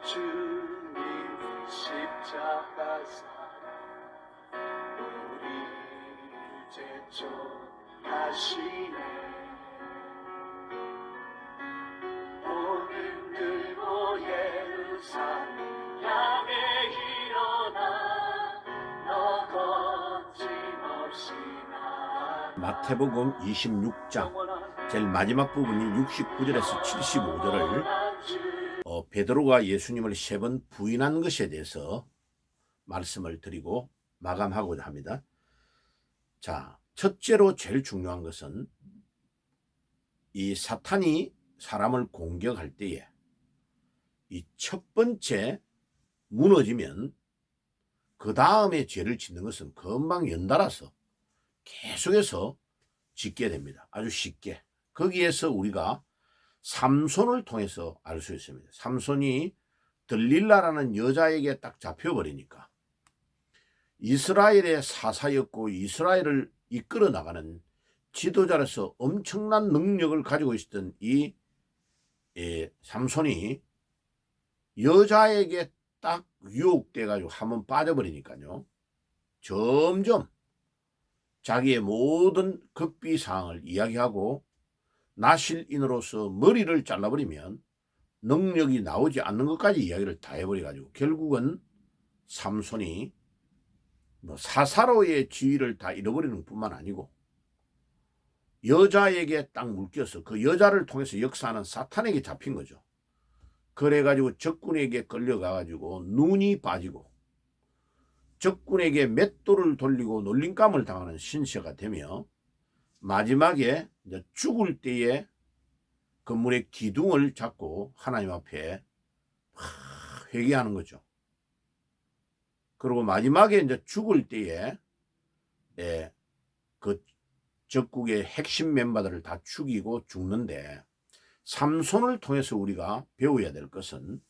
주님 십자가 사랑 우리 제촉하시네. 오늘 들고 예루살렘 향해 일어나 너 거침없이 나. 마태복음 26장 제일 마지막 부분이 69절에서 75절을 베드로가 예수님을 3번 부인한 것에 대해서 말씀을 드리고 마감하고자 합니다. 자, 첫째로 제일 중요한 것은 이 사탄이 사람을 공격할 때에 이 첫 번째 무너지면 그 다음에 죄를 짓는 것은 금방 연달아서 계속해서 짓게 됩니다. 아주 쉽게. 거기에서 우리가 삼손을 통해서 알 수 있습니다. 삼손이 들릴라라는 여자에게 딱 잡혀버리니까 이스라엘의 사사였고 이스라엘을 이끌어 나가는 지도자로서 엄청난 능력을 가지고 있었던 이 삼손이 여자에게 딱 유혹돼 가지고 한번 빠져버리니까요, 점점 자기의 모든 극비사항을 이야기하고 나실인으로서 머리를 잘라버리면 능력이 나오지 않는 것까지 이야기를 다 해버려가지고 결국은 삼손이 사사로의 지위를 다 잃어버리는 뿐만 아니고 여자에게 딱 물겨서 그 여자를 통해서 역사하는 사탄에게 잡힌 거죠. 그래가지고 적군에게 끌려가가지고 눈이 빠지고 적군에게 맷돌을 돌리고 놀림감을 당하는 신세가 되며 마지막에 이제 죽을 때에 건물의 기둥을 잡고 하나님 앞에 회개하는 거죠. 그리고 마지막에 이제 죽을 때에 그 적국의 핵심 멤버들을 다 죽이고 죽는데, 삼손을 통해서 우리가 배워야 될 것은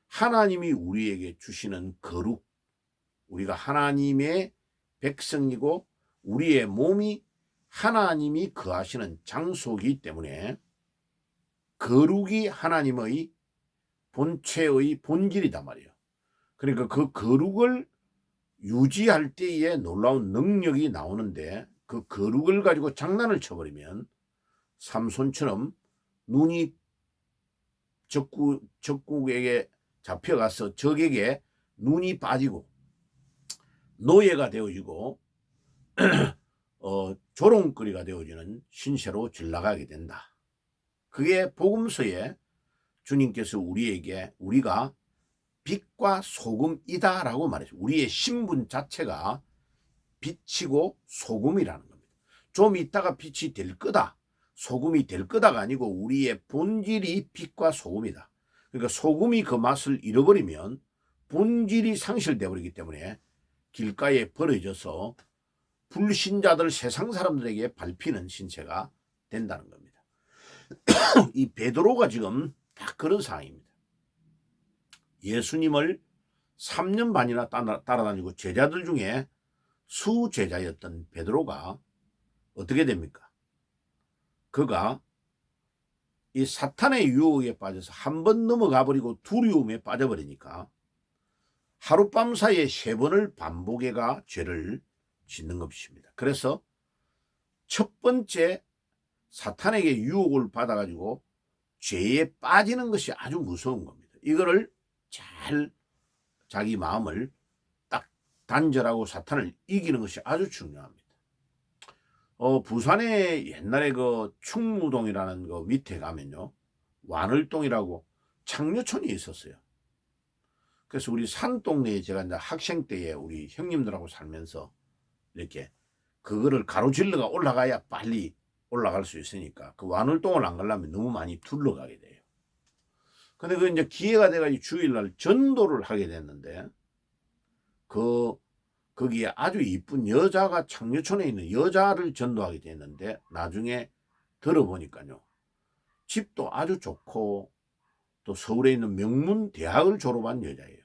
하나님이 우리에게 주시는 거룩, 우리가 하나님의 백성이고 우리의 몸이 하나님이 거하시는 장소이기 때문에 거룩이 하나님의 본체의 본질이단 말이에요. 그러니까 그 거룩을 유지할 때에 놀라운 능력이 나오는데 그 거룩을 가지고 장난을 쳐버리면 삼손처럼 눈이 적국에게 잡혀가서 적에게 눈이 빠지고 노예가 되어지고 조롱거리가 되어지는 신세로 질나가게 된다. 그게 복음서에 주님께서 우리에게 우리가 빛과 소금이다 라고 말했죠. 우리의 신분 자체가 빛이고 소금이라는 겁니다. 좀 있다가 빛이 될 거다, 소금이 될 거다가 아니고 우리의 본질이 빛과 소금이다. 그러니까 소금이 그 맛을 잃어버리면 본질이 상실되어 버리기 때문에 길가에 버려져서 불신자들, 세상 사람들에게 밟히는 신세가 된다는 겁니다. 이 베드로가 지금 딱 그런 상황입니다. 예수님을 3년 반이나 따라다니고 제자들 중에 수제자였던 베드로가 어떻게 됩니까? 그가 이 사탄의 유혹에 빠져서 한 번 넘어가 버리고 두려움에 빠져버리니까 하룻밤 사이에 3번을 반복해가 죄를 짓는 것입니다. 그래서 첫 번째 사탄에게 유혹을 받아가지고 죄에 빠지는 것이 아주 무서운 겁니다. 이거를 잘 자기 마음을 딱 단절하고 사탄을 이기는 것이 아주 중요합니다. 부산에 옛날에 그 충무동이라는 그 밑에 가면요, 완을동이라고 창녀촌이 있었어요. 그래서 우리 산동네에 제가 이제 학생 때에 우리 형님들하고 살면서 이렇게 그거를 가로질러가 올라가야 빨리 올라갈 수 있으니까 그 완을동을 안 가려면 너무 많이 둘러가게 돼요. 근데 그 이제 기회가 돼가지고 주일날 전도를 하게 됐는데 거기에 아주 이쁜 여자가 창녀촌에 있는 여자를 전도하게 됐는데 나중에 들어보니까요, 집도 아주 좋고 또 서울에 있는 명문 대학을 졸업한 여자예요.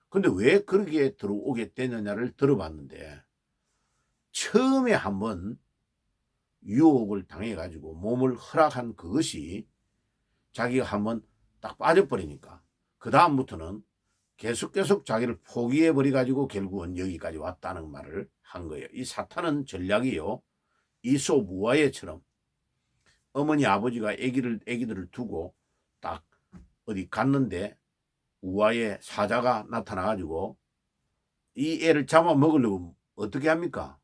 근데 왜 그렇게 들어오게 됐느냐를 들어봤는데 처음에 한번 유혹을 당해가지고 몸을 허락한 그것이 자기가 한번 딱 빠져버리니까 그 다음부터는 계속 자기를 포기해버려 가지고 결국은 여기까지 왔다는 말을 한 거예요. 이 사탄은 전략이요, 이소 무아예처럼 어머니 아버지가 애기들을 두고 딱 어디 갔는데 우아의 사자가 나타나 가지고 이 애를 잡아먹으려고 어떻게 합니까?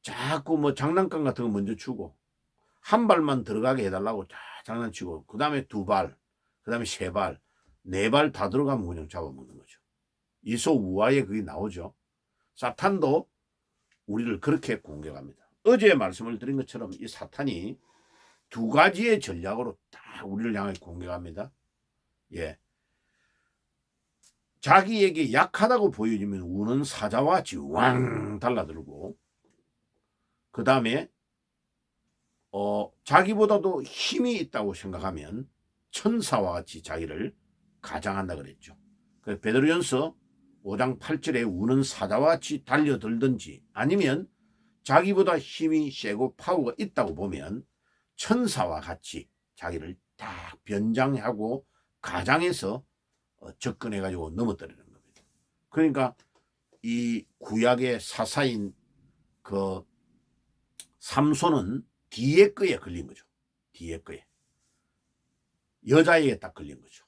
자꾸 뭐 장난감 같은 거 먼저 주고 한 발만 들어가게 해달라고 다 장난치고 그 다음에 2발, 그 다음에 3발, 4발 다 들어가면 그냥 잡아먹는 거죠. 이소 우아에 그게 나오죠. 사탄도 우리를 그렇게 공격합니다. 어제 말씀을 드린 것처럼 이 사탄이 2가지의 전략으로 딱 우리를 향해 공격합니다. 예. 자기에게 약하다고 보여지면 우는 사자와 같이 왕 달라들고, 그 다음에 자기보다도 힘이 있다고 생각하면 천사와 같이 자기를 가장한다 그랬죠. 그래서 베드로전서 5장 8절에 우는 사자와 같이 달려들든지 아니면 자기보다 힘이 세고 파워가 있다고 보면 천사와 같이 자기를 딱 변장하고 가장해서 접근해 가지고 넘어뜨리는 겁니다. 그러니까 이 구약의 사사인 그 삼손은 뒤에 거에 걸린 거죠. 뒤에 거에 여자에게 딱 걸린 거죠.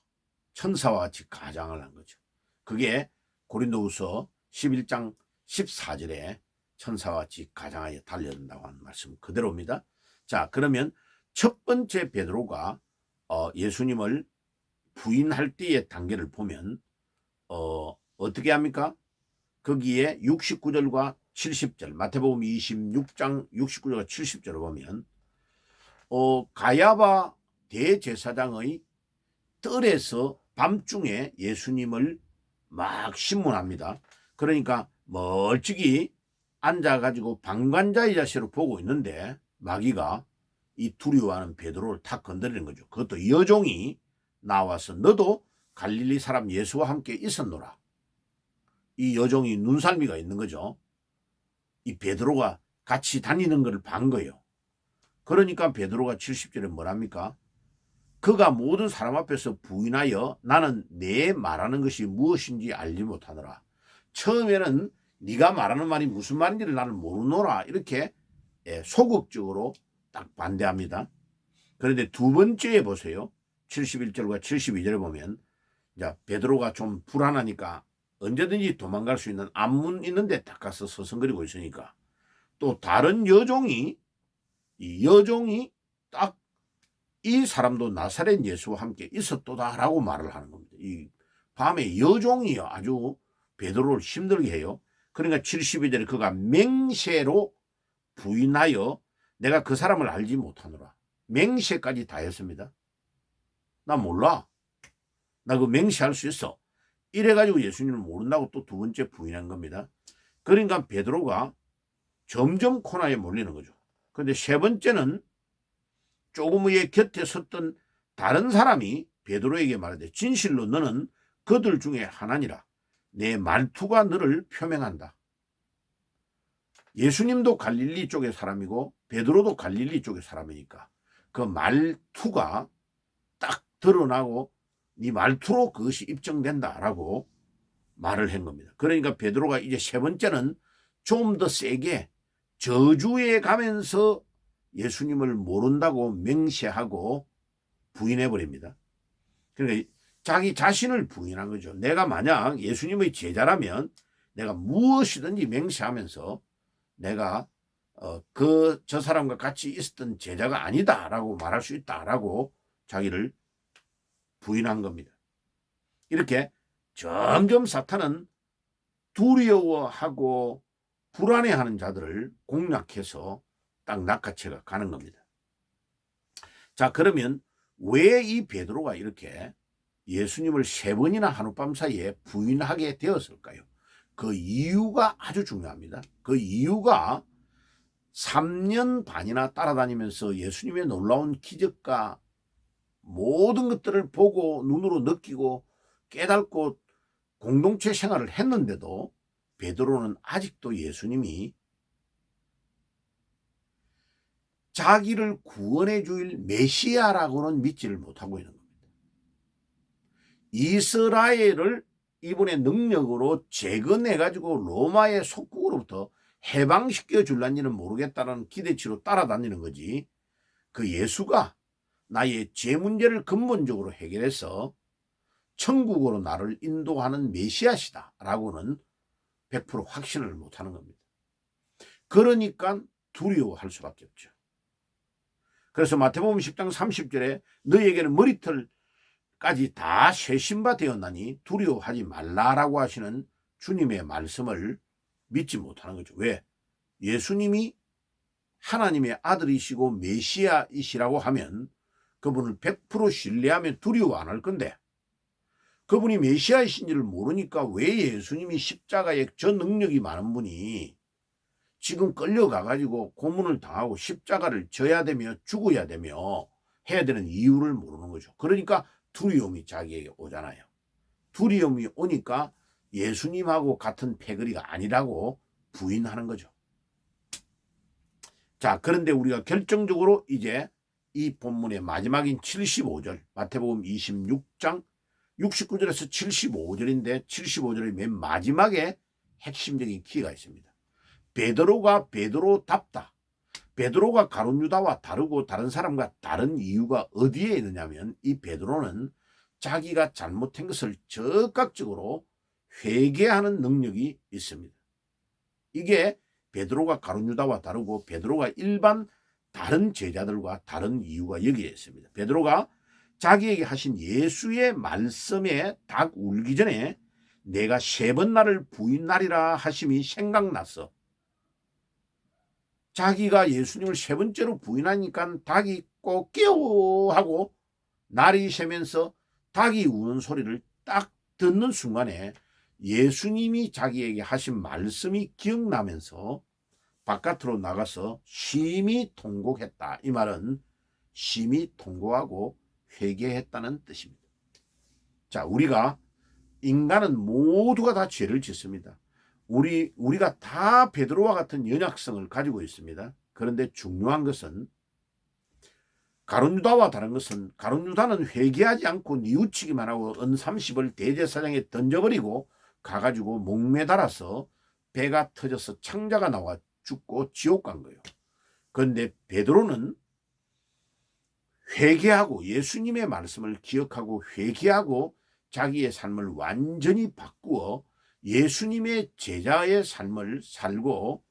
천사와 같이 가장을 한 거죠. 그게 고린도후서 11장 14절에 천사와 같이 가장하여 달려든다고 하는 말씀 그대로입니다. 자, 그러면 첫 번째 베드로가 예수님을 부인할 때의 단계를 보면 어떻게 합니까? 거기에 69절과 70절, 마태복음 26장 69절과 70절을 보면 가야바 대제사장의 뜰에서 밤중에 예수님을 막 신문합니다. 그러니까 멀찍이 앉아가지고 방관자의 자세로 보고 있는데 마귀가 이 두려워하는 베드로를 탁 건드리는 거죠. 그것도 여종이 나와서 너도 갈릴리 사람 예수와 함께 있었노라. 이 여종이 눈살미가 있는 거죠. 이 베드로가 같이 다니는 걸 본 거예요. 그러니까 베드로가 70절에 뭐랍니까? 그가 모든 사람 앞에서 부인하여 나는 내 말하는 것이 무엇인지 알지 못하노라. 처음에는 네가 말하는 말이 무슨 말인지를 나는 모르노라. 이렇게 소극적으로 딱 반대합니다. 그런데 두 번째에 보세요. 71절과 72절에 보면 이제 베드로가 좀 불안하니까 언제든지 도망갈 수 있는 앞문 있는데 딱 가서 서성거리고 있으니까 또 다른 여종이 딱 이 사람도 나사렛 예수와 함께 있었도다라고 말을 하는 겁니다. 이 밤에 여종이 아주 베드로를 힘들게 해요. 그러니까 72절에 그가 맹세로 부인하여 내가 그 사람을 알지 못하노라. 맹세까지 다 했습니다. 나 몰라. 나 그 맹세할 수 있어. 이래가지고 예수님을 모른다고 또 두 번째 부인한 겁니다. 그러니까 베드로가 점점 코너에 몰리는 거죠. 그런데 세 번째는 조금 후에 곁에 섰던 다른 사람이 베드로에게 말하되 진실로 너는 그들 중에 하나니라. 내 말투가 너를 표명한다. 예수님도 갈릴리 쪽의 사람이고 베드로도 갈릴리 쪽의 사람이니까 그 말투가 딱 드러나고 네 말투로 그것이 입증된다라고 말을 한 겁니다. 그러니까 베드로가 이제 세 번째는 좀 더 세게 저주에 가면서 예수님을 모른다고 맹세하고 부인해버립니다. 그러니까 자기 자신을 부인한 거죠. 내가 만약 예수님의 제자라면 내가 무엇이든지 맹세하면서 내가 저 사람과 같이 있었던 제자가 아니다라고 말할 수 있다라고 자기를 부인한 겁니다. 이렇게 점점 사탄은 두려워하고 불안해하는 자들을 공략해서 딱 낚아채가 가는 겁니다. 자, 그러면 왜 이 베드로가 이렇게 예수님을 3번이나 한밤 사이에 부인하게 되었을까요? 그 이유가 아주 중요합니다. 그 이유가 3년 반이나 따라다니면서 예수님의 놀라운 기적과 모든 것들을 보고 눈으로 느끼고 깨닫고 공동체 생활을 했는데도 베드로는 아직도 예수님이 자기를 구원해 줄 메시아라고는 믿지를 못하고 있는 겁니다. 이스라엘을 이번에 능력으로 재건해가지고 로마의 속국으로부터 해방시켜 줄란지는 모르겠다는 기대치로 따라다니는 거지. 그 예수가 나의 죄 문제를 근본적으로 해결해서 천국으로 나를 인도하는 메시아시다 라고는 100% 확신을 못하는 겁니다. 그러니까 두려워할 수밖에 없죠. 그래서 마태복음 10장 30절에 너희에게는 머리털까지 다 쇄신바 되었나니 두려워하지 말라라고 하시는 주님의 말씀을 믿지 못하는 거죠. 왜? 예수님이 하나님의 아들이시고 메시아이시라고 하면 그분을 100% 신뢰하면 두려워 안 할 건데, 그분이 메시아이신지를 모르니까 왜 예수님이 십자가에 저 능력이 많은 분이 지금 끌려가가지고 고문을 당하고 십자가를 져야 되며 죽어야 되며 해야 되는 이유를 모르는 거죠. 그러니까 두려움이 자기에게 오잖아요. 두려움이 오니까 예수님하고 같은 패거리가 아니라고 부인하는 거죠. 자, 그런데 우리가 결정적으로 이제 이 본문의 마지막인 75절, 마태복음 26장 69절에서 75절인데 75절의 맨 마지막에 핵심적인 키가 있습니다. 베드로가 베드로답다. 베드로가 가룟 유다와 다르고 다른 사람과 다른 이유가 어디에 있느냐면, 이 베드로는 자기가 잘못한 것을 적극적으로 회개하는 능력이 있습니다. 이게 베드로가 가룟 유다와 다르고 베드로가 일반 다른 제자들과 다른 이유가 여기에 있습니다. 베드로가 자기에게 하신 예수의 말씀에 닭 울기 전에 내가 3번 나를 부인하리라 하심이 생각났어. 자기가 예수님을 3번째로 부인하니까 닭이 꼬끼오 하고 날이 새면서 닭이 우는 소리를 딱 듣는 순간에 예수님이 자기에게 하신 말씀이 기억나면서 바깥으로 나가서 심히 통곡했다. 이 말은 심히 통곡하고 회개했다는 뜻입니다. 자, 우리가 인간은 모두가 다 죄를 짓습니다. 우리가 다 베드로와 같은 연약성을 가지고 있습니다. 그런데 중요한 것은, 가룟 유다와 다른 것은, 가룟 유다는 회개하지 않고 뉘우치기만 하고 은 30을 대제사장에 던져버리고 가가지고 목매달아서 배가 터져서 창자가 나와 죽고 지옥 간 거예요. 그런데 베드로는 회개하고 예수님의 말씀을 기억하고 회개하고 자기의 삶을 완전히 바꾸어 예수님의 제자의 삶을 살고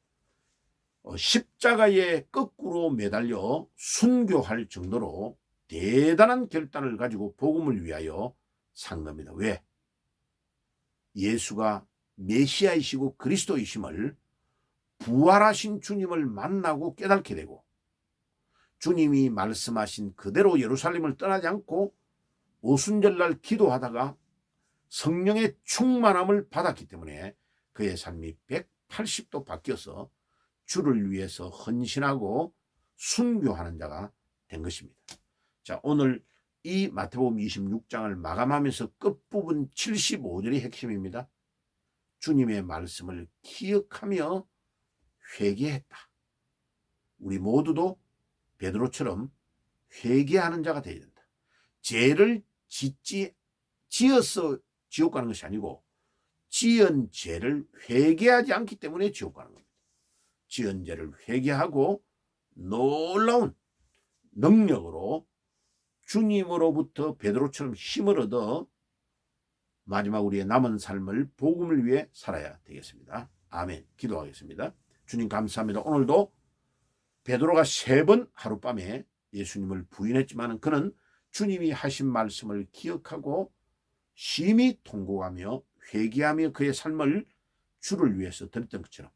십자가에 거꾸로 매달려 순교할 정도로 대단한 결단을 가지고 복음을 위하여 산 겁니다. 왜? 예수가 메시아이시고 그리스도이심을 부활하신 주님을 만나고 깨닫게 되고, 주님이 말씀하신 그대로 예루살렘을 떠나지 않고 오순절날 기도하다가 성령의 충만함을 받았기 때문에 그의 삶이 180도 바뀌어서 주를 위해서 헌신하고 순교하는 자가 된 것입니다. 자, 오늘 이 마태복음 26장을 마감하면서 끝부분 75절이 핵심입니다. 주님의 말씀을 기억하며 회개했다. 우리 모두도 베드로처럼 회개하는 자가 되어야 된다. 죄를 지어서 지옥 가는 것이 아니고 지은 죄를 회개하지 않기 때문에 지옥 가는 겁니다. 지은 죄를 회개하고 놀라운 능력으로 주님으로부터 베드로처럼 힘을 얻어 마지막 우리의 남은 삶을 복음을 위해 살아야 되겠습니다. 아멘. 기도하겠습니다. 주님 감사합니다. 오늘도 베드로가 3번 하룻밤에 예수님을 부인했지만 그는 주님이 하신 말씀을 기억하고 심히 통곡하며 회개하며 그의 삶을 주를 위해서 드렸던 것처럼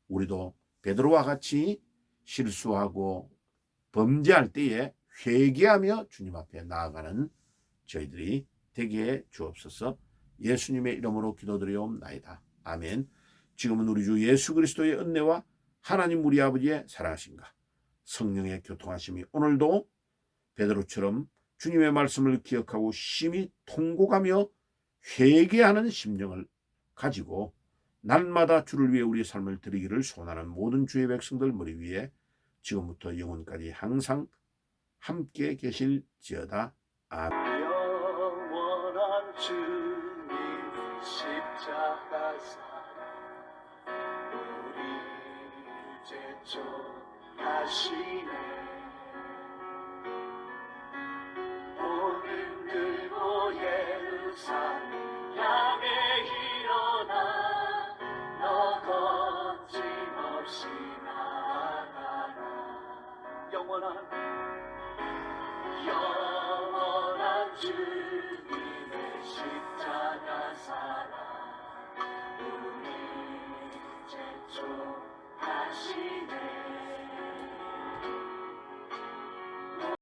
우리도 베드로와 같이 실수하고 범죄할 때에 회개하며 주님 앞에 나아가는 저희들이 되게 해 주옵소서. 예수님의 이름으로 기도드리옵나이다. 아멘. 지금은 우리 주 예수 그리스도의 은혜와 하나님 우리 아버지의 사랑하심과 성령의 교통하심이 오늘도 베드로처럼 주님의 말씀을 기억하고 심히 통곡하며 회개하는 심정을 가지고 날마다 주를 위해 우리의 삶을 드리기를 소원하는 모든 주의 백성들 머리 위에 지금부터 영원까지 항상 함께 계실지어다. 아멘. 영원한 영원한 주님 십자가 사랑 우리 제촉하시네 복음 들고 예루살렘 향해 일어나 너 거침없이 나아가라 영원한 주님의 십자가 사랑